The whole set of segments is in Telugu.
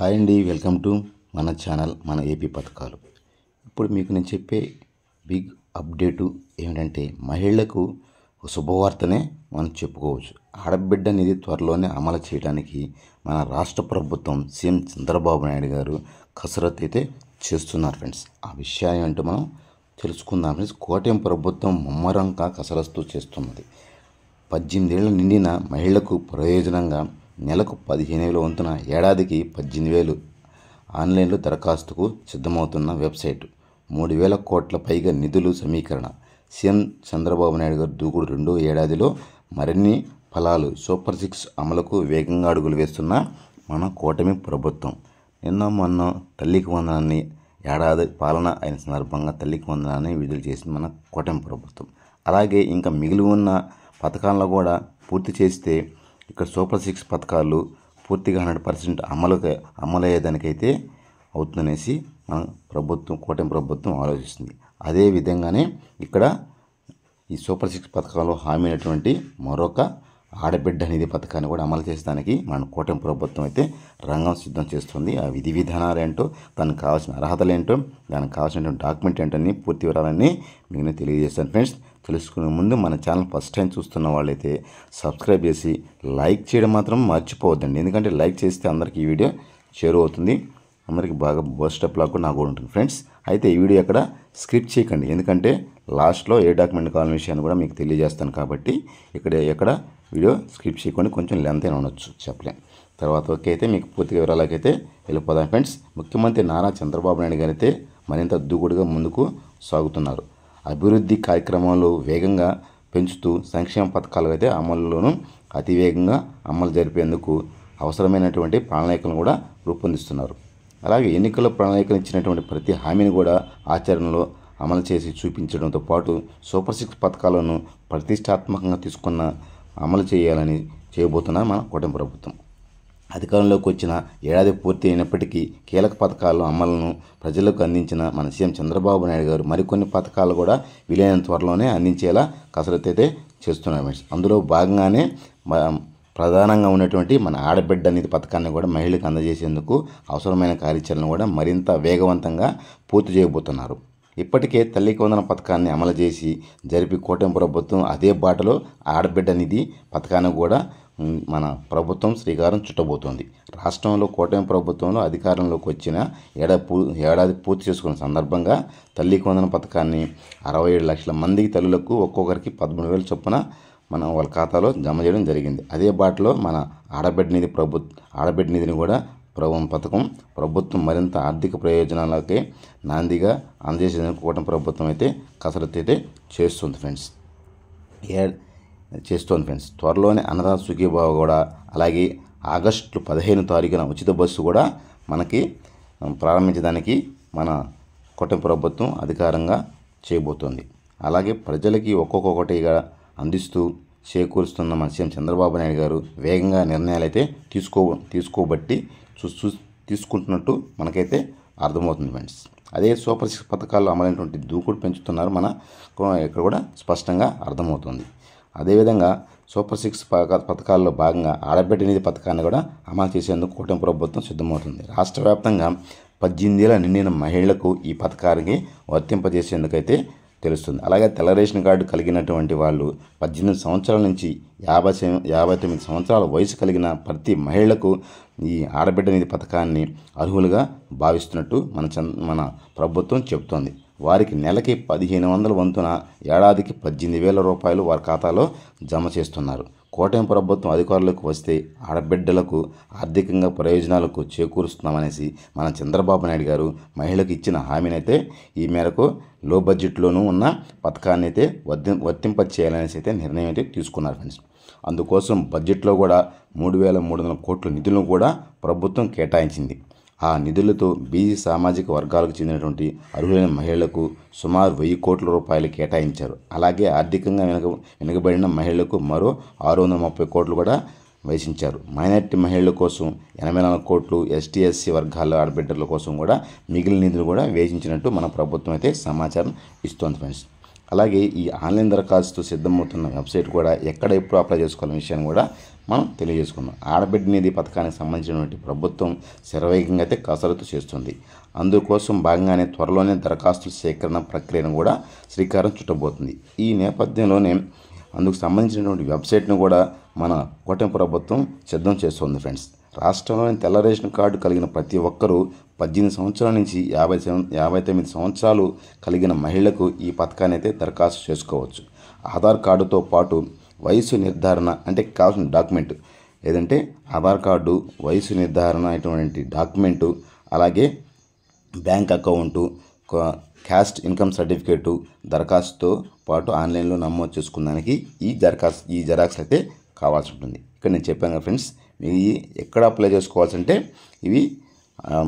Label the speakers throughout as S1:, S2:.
S1: హాయ్ అండి, వెల్కమ్ టు మన ఛానల్ మన ఏపీ పథకాలు. ఇప్పుడు మీకు నేను చెప్పే బిగ్ అప్డేటు ఏమిటంటే మహిళలకు ఒక శుభవార్తనే మనం చెప్పుకోవచ్చు. ఆడబిడ్డ నిధి త్వరలోనే అమలు చేయడానికి మన రాష్ట్ర ప్రభుత్వం సీఎం చంద్రబాబు నాయుడు గారు కసరత్తు అయితే చేస్తున్నారు ఫ్రెండ్స్. ఆ విషయాన్ని ఏంటో మనం తెలుసుకుందాం ఫ్రెండ్స్. కూటమి ప్రభుత్వం ముమ్మరంగా కసరత్తు చేస్తున్నది. 18 ఏళ్ళు నిండిన మహిళలకు ప్రయోజనంగా నెలకు 15,000 వంతున ఏడాదికి 18,000 ఆన్లైన్లో దరఖాస్తుకు సిద్ధమవుతున్న వెబ్సైట్. 3,000 కోట్ల పైగా నిధులు సమీకరణ. సీఎం చంద్రబాబు నాయుడు గారు దూకుడు రెండో ఏడాదిలో మరిన్ని ఫలాలు. సూపర్ 6 అమలుకు వేగంగా అడుగులు వేస్తున్న మన కూటమి ప్రభుత్వం. మొన్న తల్లికి వందనాన్ని ఏడాది పాలన అయిన సందర్భంగా తల్లికి వందనాన్ని విడుదల చేసింది మన కూటమి ప్రభుత్వం. అలాగే ఇంకా మిగిలి ఉన్న పథకాలను కూడా పూర్తి చేస్తే ఇక్కడ సూపర్ 6 పథకాలు పూర్తిగా 100% అమలయ్యేదానికైతే అవుతుందనేసి మన ప్రభుత్వం కూటమి ప్రభుత్వం ఆలోచిస్తుంది. అదే విధంగానే ఇక్కడ ఈ సూపర్ 6 పథకాల్లో హామీ అయినటువంటి మరొక ఆడబిడ్డ నిధి పథకాన్ని కూడా అమలు చేసేదానికి మన కూటమి ప్రభుత్వం అయితే రంగం సిద్ధం చేస్తుంది. ఆ విధి విధానాలు ఏంటో, దానికి కావాల్సిన అర్హతలు ఏంటో, దానికి కావాల్సినటువంటి డాక్యుమెంట్ ఏంటని పూర్తి వివరాలన్నీ మీకు నేను తెలియజేస్తాను ఫ్రెండ్స్. తెలుసుకునే ముందు మన ఛానల్ ఫస్ట్ టైం చూస్తున్న వాళ్ళైతే సబ్స్క్రైబ్ చేసి లైక్ చేయడం మాత్రం మర్చిపోవద్దండి. ఎందుకంటే లైక్ చేస్తే అందరికీ ఈ వీడియో చేరువవుతుంది, అందరికీ బాగా బూస్టప్ లాగా కూడా నాకు కూడా ఉంటుంది ఫ్రెండ్స్. అయితే ఈ వీడియో ఎక్కడ స్క్రిప్ట్ చేయకండి, ఎందుకంటే లాస్ట్లో ఏ డాక్యుమెంట్ కావాలనే విషయాన్ని కూడా మీకు తెలియజేస్తాను కాబట్టి ఎక్కడ వీడియో స్క్రిప్ట్ చేయకుండా కొంచెం లెంత్ అయినా ఉండొచ్చు, చెప్పలేం. తర్వాత అయితే మీకు పూర్తిగా వివరాలకైతే వెళ్ళిపోదాం ఫ్రెండ్స్. ముఖ్యమంత్రి నారా చంద్రబాబు నాయుడు గారు అయితే మరింత దూకుడుగా ముందుకు సాగుతున్నారు. అభివృద్ధి కార్యక్రమాలు వేగంగా పెంచుతూ సంక్షేమ పథకాలు అయితే అమలులోనూ అతివేగంగా అమలు జరిపేందుకు అవసరమైనటువంటి ప్రణాళికలను కూడా రూపొందిస్తున్నారు. అలాగే ఎన్నికల ప్రణాళికలు ఇచ్చినటువంటి ప్రతి హామీని కూడా ఆచరణలో అమలు చేసి చూపించడంతో పాటు సూపర్ 6 పథకాలను ప్రతిష్టాత్మకంగా తీసుకున్న అమలు చేయాలని చేయబోతున్నారు మన కూటమి ప్రభుత్వం. అధికారంలోకి వచ్చిన ఏడాది పూర్తి అయినప్పటికీ కీలక పథకాల అమలును ప్రజలకు అందించిన మన సీఎం చంద్రబాబు నాయుడు గారు మరికొన్ని పథకాలు కూడా వీలైనంత త్వరలోనే అందించేలా కసరత్తు అయితే చేస్తున్నారు. అందులో భాగంగానే ప్రధానంగా ఉన్నటువంటి మన ఆడబిడ్డ నిధి పథకాన్ని కూడా మహిళలకు అందజేసేందుకు అవసరమైన కార్యాచరణ కూడా మరింత వేగవంతంగా పూర్తి చేయబోతున్నారు. ఇప్పటికే తల్లికి వందన పథకాన్ని అమలు చేసి జరిపి కూటమి ప్రభుత్వం అదే బాటలో ఆడబిడ్డ నిధి పథకాన్ని కూడా మన ప్రభుత్వం శ్రీకారం చుట్టబోతోంది. రాష్ట్రంలో కూటమి ప్రభుత్వంలో అధికారంలోకి వచ్చిన ఏడాది పూర్తి చేసుకున్న సందర్భంగా తల్లికి వందన పథకాన్ని 67 లక్షల మందికి తల్లులకు ఒక్కొక్కరికి 13,000 చొప్పున మన వాళ్ళ ఖాతాలో జమ చేయడం జరిగింది. అదే బాటలో మన ఆడబిడ్డ నిధిని కూడా పథకం ప్రభుత్వం మరింత ఆర్థిక ప్రయోజనాలకే నాందిగా అందజేసేందుకు కూటమి ప్రభుత్వం అయితే కసరత్తు అయితే చేస్తుంది ఫ్రెండ్స్. త్వరలోనే అన్నదాత సుఖీభావ కూడా, అలాగే ఆగస్టు 15 తారీఖున ఉచిత బస్సు కూడా మనకి ప్రారంభించడానికి మన కూటమి ప్రభుత్వం అధికారంగా చేయబోతోంది. అలాగే ప్రజలకి ఒక్కొక్కటిగా అందిస్తూ చేకూరుస్తున్న మన సీఎం చంద్రబాబు నాయుడు గారు వేగంగా నిర్ణయాలు అయితే తీసుకుంటున్నట్టు మనకైతే అర్థమవుతుంది ఫ్రెండ్స్. అదే సూపర్ 6 పథకాల్లో అమలైనటువంటి దూకుడు పెంచుతున్నారు మన ఇక్కడ కూడా స్పష్టంగా అర్థమవుతుంది. అదేవిధంగా సూపర్ 6 పథకాల్లో భాగంగా ఆడబిడ్డ నిధి పథకాన్ని కూడా అమలు చేసేందుకు కూటమి ప్రభుత్వం సిద్ధమవుతుంది. రాష్ట్ర వ్యాప్తంగా 18 ఏళ్ళ నిండిన మహిళలకు ఈ పథకానికి వర్తింపజేసేందుకైతే తెలుస్తుంది. అలాగే తెల్ల రేషన్ కార్డు కలిగినటువంటి వాళ్ళు 18 సంవత్సరాల నుంచి 59 సంవత్సరాల వయసు కలిగిన ప్రతి మహిళలకు ఈ ఆడబిడ్డ నిధి పథకాన్ని అర్హులుగా భావిస్తున్నట్టు మన ప్రభుత్వం చెబుతోంది. వారికి నెలకి 1,500 వంతున ఏడాదికి 18,000 రూపాయలు వారి ఖాతాలో జమ చేస్తున్నారు. కూటమి ప్రభుత్వం అధికారులకు వస్తే ఆడబిడ్డలకు ఆర్థికంగా ప్రయోజనాలకు చేకూరుస్తున్నామనేసి మన చంద్రబాబు నాయుడు గారు మహిళలకు ఇచ్చిన హామీనైతే ఈ మేరకు లో బడ్జెట్లోనూ ఉన్న పథకాన్ని అయితే వర్తింపచేయాలనేసి అయితే నిర్ణయం అయితే తీసుకున్నారు ఫ్రెండ్స్. అందుకోసం బడ్జెట్లో కూడా 3,300 కోట్ల నిధులను కూడా ప్రభుత్వం కేటాయించింది. ఆ నిధులతో బీసీ సామాజిక వర్గాలకు చెందినటువంటి అర్హులైన మహిళలకు సుమారు 1,000 కోట్ల రూపాయలు కేటాయించారు. అలాగే ఆర్థికంగా వెనుకబడిన మహిళలకు మరో 630 కోట్లు కూడా వేసించారు. మైనారిటీ మహిళల కోసం 84 కోట్లు, ఎస్టీ ఎస్సీ వర్గాల ఆడబిడ్డల కోసం కూడా మిగిలిన నిధులు కూడా వేసించినట్టు మన ప్రభుత్వం అయితే సమాచారం ఇస్తోంది ఫ్రెండ్స్. అలాగే ఈ ఆన్లైన్ దరఖాస్తు సిద్ధమవుతున్న వెబ్సైట్ కూడా ఎక్కడ ఎప్పుడు అప్లై చేసుకోవాలనే విషయాన్ని కూడా మనం తెలియజేసుకుందాం. ఆడబిడ్డ నిధి పథకానికి సంబంధించినటువంటి ప్రభుత్వం శరవేగంగా అయితే కసరత్తు చేస్తుంది. అందుకోసం భాగంగానే త్వరలోనే దరఖాస్తుల సేకరణ ప్రక్రియను కూడా శ్రీకారం చుట్టబోతుంది. ఈ నేపథ్యంలోనే అందుకు సంబంధించినటువంటి వెబ్సైట్ను కూడా మన కూటమి ప్రభుత్వం సిద్ధం చేస్తుంది ఫ్రెండ్స్. రాష్ట్రంలోని తెల్ల రేషన్ కార్డు కలిగిన ప్రతి ఒక్కరూ 18 సంవత్సరాల నుంచి 59 సంవత్సరాలు కలిగిన మహిళలకు ఈ పథకాన్ని అయితే దరఖాస్తు చేసుకోవచ్చు. ఆధార్ కార్డుతో పాటు వయసు నిర్ధారణ అంటే కావాల్సిన డాక్యుమెంట్ ఏదంటే ఆధార్ కార్డు, వయసు నిర్ధారణ అటువంటి డాక్యుమెంటు, అలాగే bank account, caste income certificate దరఖాస్తుతో పాటు ఆన్లైన్లో నమోదు చేసుకున్నానికి ఈ జెరాక్స్ అయితే కావాల్సి ఉంటుంది. ఇక్కడ నేను చెప్పాను కదా ఫ్రెండ్స్, ఇవి ఎక్కడ అప్లై చేసుకోవాల్సి అంటే ఇవి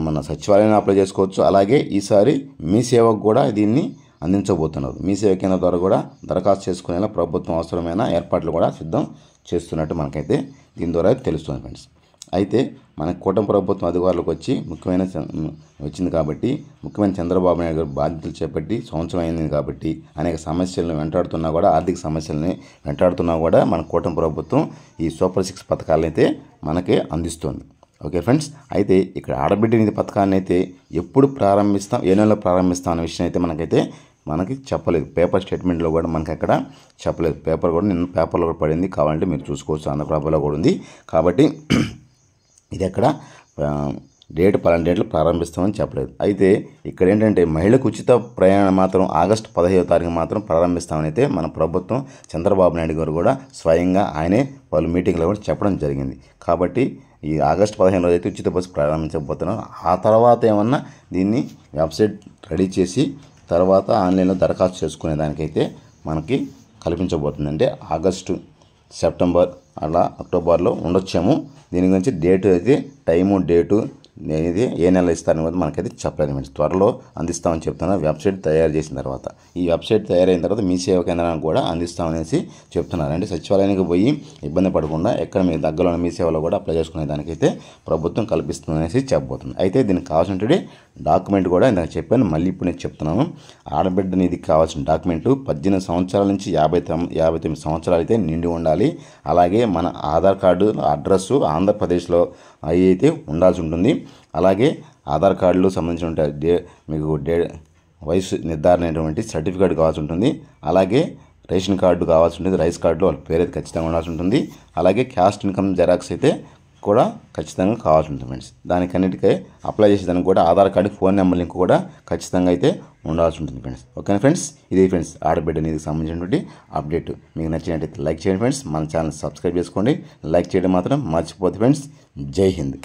S1: మన సచివాలయంలో అప్లై చేసుకోవచ్చు. అలాగే ఈసారి మీ సేవకు కూడా దీన్ని అందించబోతున్నారు. మీ సేవ కేంద్రం ద్వారా కూడా దరఖాస్తు చేసుకునేలా ప్రభుత్వం అవసరమైన ఏర్పాట్లు కూడా సిద్ధం చేస్తున్నట్టు మనకైతే దీని ద్వారా తెలుస్తుంది ఫ్రెండ్స్. అయితే మన కూటమి ప్రభుత్వం అధికారులకు వచ్చి వచ్చింది కాబట్టి ముఖ్యమైన చంద్రబాబు నాయుడు గారు బాధ్యతలు చేపట్టి సంవత్సరం అయింది కాబట్టి అనేక సమస్యలను వెంటాడుతున్నా కూడా, ఆర్థిక సమస్యలని వెంటాడుతున్నా కూడా మన కూటమి ప్రభుత్వం ఈ సూపర్ 6 పథకాలను అయితే మనకే అందిస్తుంది. ఓకే ఫ్రెండ్స్, అయితే ఇక్కడ ఆడబిడ్డ నిధి పథకాన్ని అయితే ఎప్పుడు ప్రారంభిస్తాం, ఏ నెలలో ప్రారంభిస్తాం అనే విషయం అయితే మనకి చెప్పలేదు. పేపర్ స్టేట్మెంట్లో కూడా మనకి అక్కడ చెప్పలేదు. నిన్న పేపర్లో కూడా పడింది, కావాలంటే మీరు చూసుకోవచ్చు, ఆంధ్రప్రభలో కూడా ఉంది. కాబట్టి ఇది ఎక్కడ పలానా డేట్లు ప్రారంభిస్తామని చెప్పలేదు. అయితే ఇక్కడ ఏంటంటే మహిళకు ఉచిత ప్రయాణం మాత్రం ఆగస్టు 15వ తారీఖు మాత్రం ప్రారంభిస్తామని అయితే మన ప్రభుత్వం చంద్రబాబు నాయుడు గారు కూడా స్వయంగా ఆయనే పలు మీటింగ్లో కూడా చెప్పడం జరిగింది. కాబట్టి ఈ ఆగస్టు 15 రోజు అయితే ఉచిత బస్సు ప్రారంభించబోతున్నాం. ఆ తర్వాత ఏమన్నా దీన్ని వెబ్సైట్ రెడీ చేసి తర్వాత ఆన్లైన్లో దరఖాస్తు చేసుకునే దానికైతే మనకి కల్పించబోతుంది. అంటే ఆగస్టు, సెప్టెంబర్ అలా అక్టోబర్లో ఉండొచ్చేమో. దీని గురించి డేటు అయితే టైము డేటు అనేది ఏ నెల ఇస్తారని కూడా మనకైతే చెప్పలేదు ఫ్రెండ్స్. త్వరలో అందిస్తామని చెప్తున్నారు. వెబ్సైట్ తయారు చేసిన తర్వాత, ఈ వెబ్సైట్ తయారైన తర్వాత మీ సేవా కేంద్రానికి కూడా అందిస్తామనేసి చెప్తున్నారు. అంటే సచివాలయానికి పోయి ఇబ్బంది పడకుండా ఎక్కడ మీ దగ్గరలో మీ సేవలో కూడా అప్లై చేసుకునే దానికైతే ప్రభుత్వం కల్పిస్తుందనేసి చెప్పబోతుంది. అయితే దీనికి కావాల్సినటువంటి డాక్యుమెంట్ కూడా ఇందాక చెప్పాను, మళ్ళీ ఇప్పుడు నేను చెప్తున్నాను. ఆడబిడ్డ నిధికి కావాల్సిన డాక్యుమెంటు 18 సంవత్సరాల నుంచి 59 సంవత్సరాలు అయితే నిండి ఉండాలి. అలాగే మన ఆధార్ కార్డు అడ్రస్సు ఆంధ్రప్రదేశ్లో అయితే ఉండాల్సి ఉంటుంది. అలాగే ఆధార్ కార్డులో సంబంధించిన మీకు వయసు నిర్ధారణ అయినటువంటి సర్టిఫికేట్ కావాల్సి ఉంటుంది. అలాగే రేషన్ కార్డు కావాల్సి ఉంటుంది. రైస్ కార్డులో వాళ్ళ పేరు అయితే ఖచ్చితంగా ఉండాల్సి ఉంటుంది. అలాగే క్యాస్ట్ ఇన్కమ్ జెరాక్స్ అయితే కూడా ఖచ్చితంగా కావాల్సి ఉంటుంది ఫ్రెండ్స్. దానికన్నిటికీ అప్లై చేసేదానికి కూడా Aadhaar card phone number link కూడా ఖచ్చితంగా అయితే ఉండాల్సి ఉంటుంది ఫ్రెండ్స్. ఓకేనా ఫ్రెండ్స్, ఇదే ఫ్రెండ్స్ ఆడబిడ్డ నిధికి సంబంధించినటువంటి అప్డేట్. మీకు నచ్చినట్టయితే లైక్ చేయండి ఫ్రెండ్స్, మన ఛానల్ సబ్స్క్రైబ్ చేసుకోండి. లైక్ చేయడం మాత్రం మర్చిపోద్దు ఫ్రెండ్స్. జై హింద్.